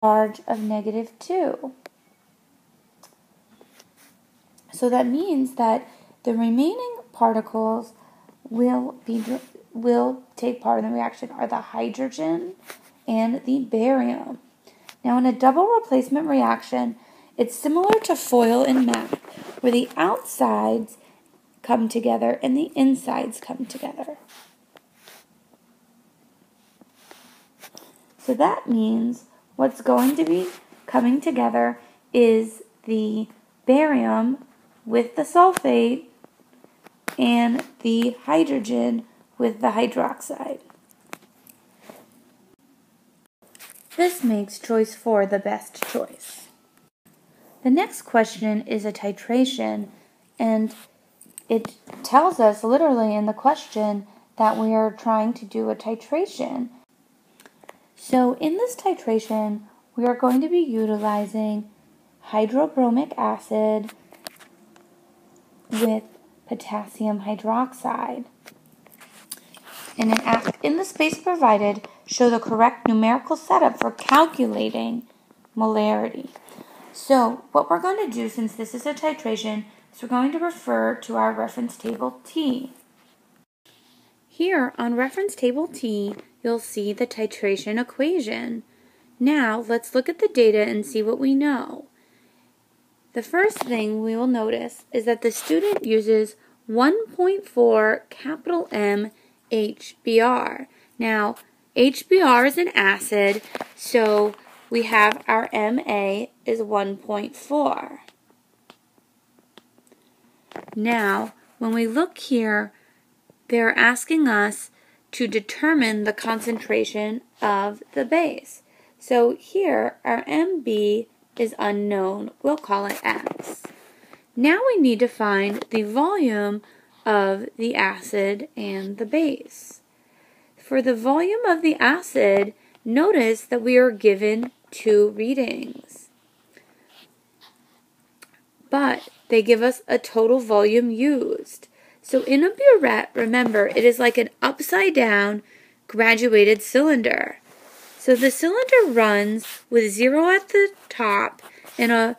charge of -2. So that means that the remaining particles will take part in the reaction are the hydrogen and the barium. Now in a double replacement reaction, it's similar to foil in math, where the outsides come together and the insides come together. So that means what's going to be coming together is the barium with the sulfate and the hydrogen with the hydroxide. This makes choice 4 the best choice. The next question is a titration, and it tells us literally in the question that we are trying to do a titration. So in this titration, we are going to be utilizing hydrobromic acid with potassium hydroxide. And in the space provided, show the correct numerical setup for calculating molarity. So what we're going to do, since this is a titration, is we're going to refer to our reference table T. Here on reference table T, you'll see the titration equation. Now let's look at the data and see what we know. The first thing we will notice is that the student uses 1.4 capital M HBr. Now, HBr is an acid, so we have our Ma is 1.4. Now, when we look here, they're asking us to determine the concentration of the base. So here, our Mb is unknown. We'll call it X. Now we need to find the volume of the acid and the base. For the volume of the acid, notice that we are given 2 readings. But they give us a total volume used. So in a burette, remember, it is like an upside-down graduated cylinder. So the cylinder runs with 0 at the top and a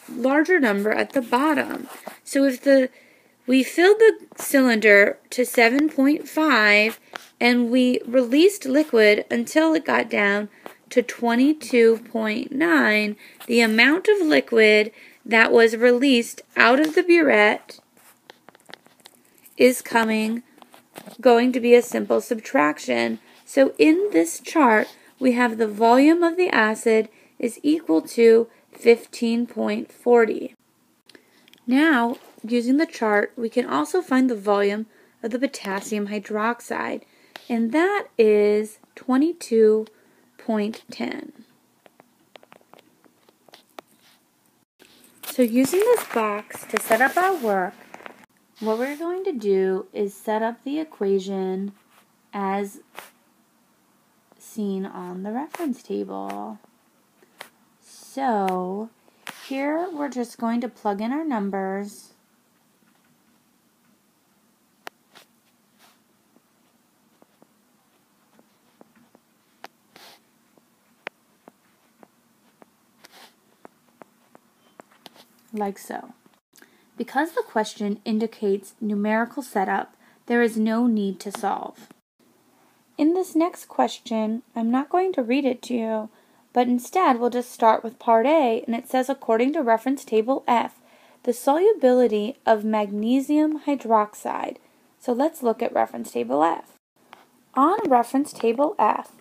larger number at the bottom. So if we filled the cylinder to 7.5 and we released liquid until it got down to 22.9, the amount of liquid that was released out of the burette is going to be a simple subtraction. So in this chart, we have the volume of the acid is equal to 15.40. Now, using the chart, we can also find the volume of the potassium hydroxide, and that is 22.10. So using this box to set up our work, what we're going to do is set up the equation as seen on the reference table. So here we're just going to plug in our numbers. Like so. Because the question indicates numerical setup, there is no need to solve. In this next question, I'm not going to read it to you, but instead we'll just start with part A, and it says, according to reference table F, the solubility of magnesium hydroxide. So let's look at reference table F. On reference table F,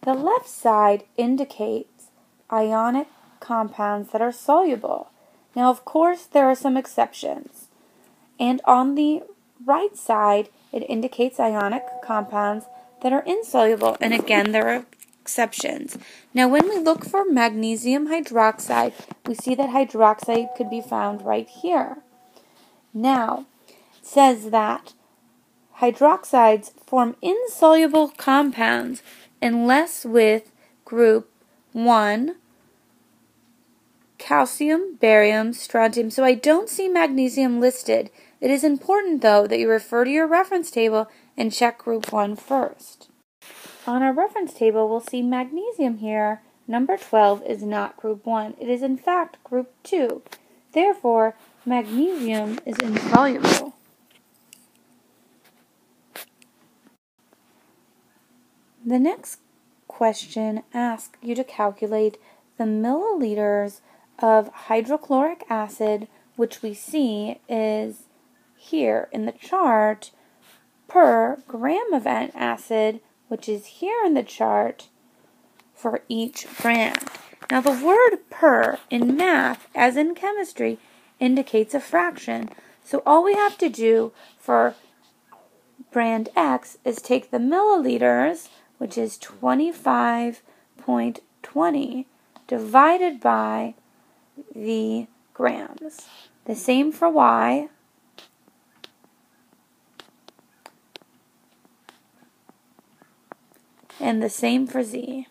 the left side indicates ionic compounds that are soluble. Now, of course, there are some exceptions. And on the right side, it indicates ionic compounds that are insoluble. And again, there are exceptions. Now, when we look for magnesium hydroxide, we see that hydroxide could be found right here. Now, it says that hydroxides form insoluble compounds unless with group 1, calcium, barium, strontium. So I don't see magnesium listed. It is important, though, that you refer to your reference table and check group 1 first. On our reference table, we'll see magnesium here, Number 12 is not group 1. It is in fact group 2. Therefore, magnesium is insoluble. The next question asks you to calculate the milliliters of hydrochloric acid, which we see is here in the chart, per gram of acid, which is here in the chart, for each brand. Now the word per in math, as in chemistry, indicates a fraction. So all we have to do for brand X is take the milliliters, which is 25.20, divided by the grams. The same for Y. And the same for Z.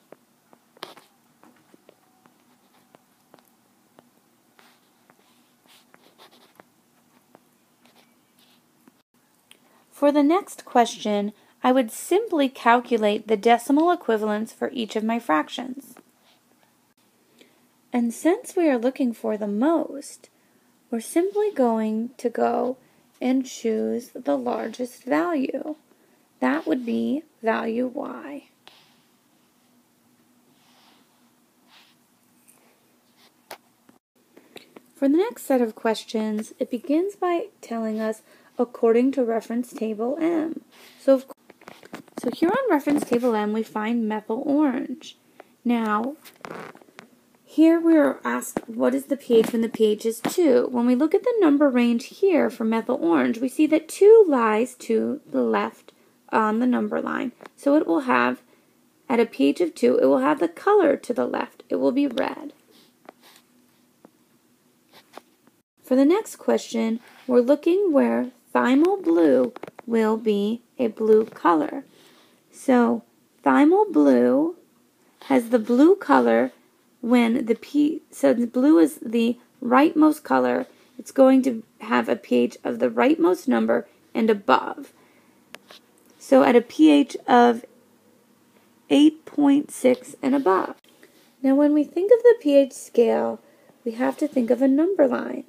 For the next question, I would simply calculate the decimal equivalents for each of my fractions. And since we are looking for the most, we're simply going to go and choose the largest value. That would be value Y. For the next set of questions, it begins by telling us according to reference table M. So here on reference table M, we find methyl orange. Now, here we are asked what is the pH when the pH is 2. When we look at the number range here for methyl orange, we see that 2 lies to the left on the number line. So it will have, at a pH of 2, it will have the color to the left. It will be red. For the next question, we're looking where thymol blue will be a blue color. So thymol blue has the blue color when the so the blue is the rightmost color. It's going to have a pH of the rightmost number and above. So at a pH of 8.6 and above. Now when we think of the pH scale, we have to think of a number line.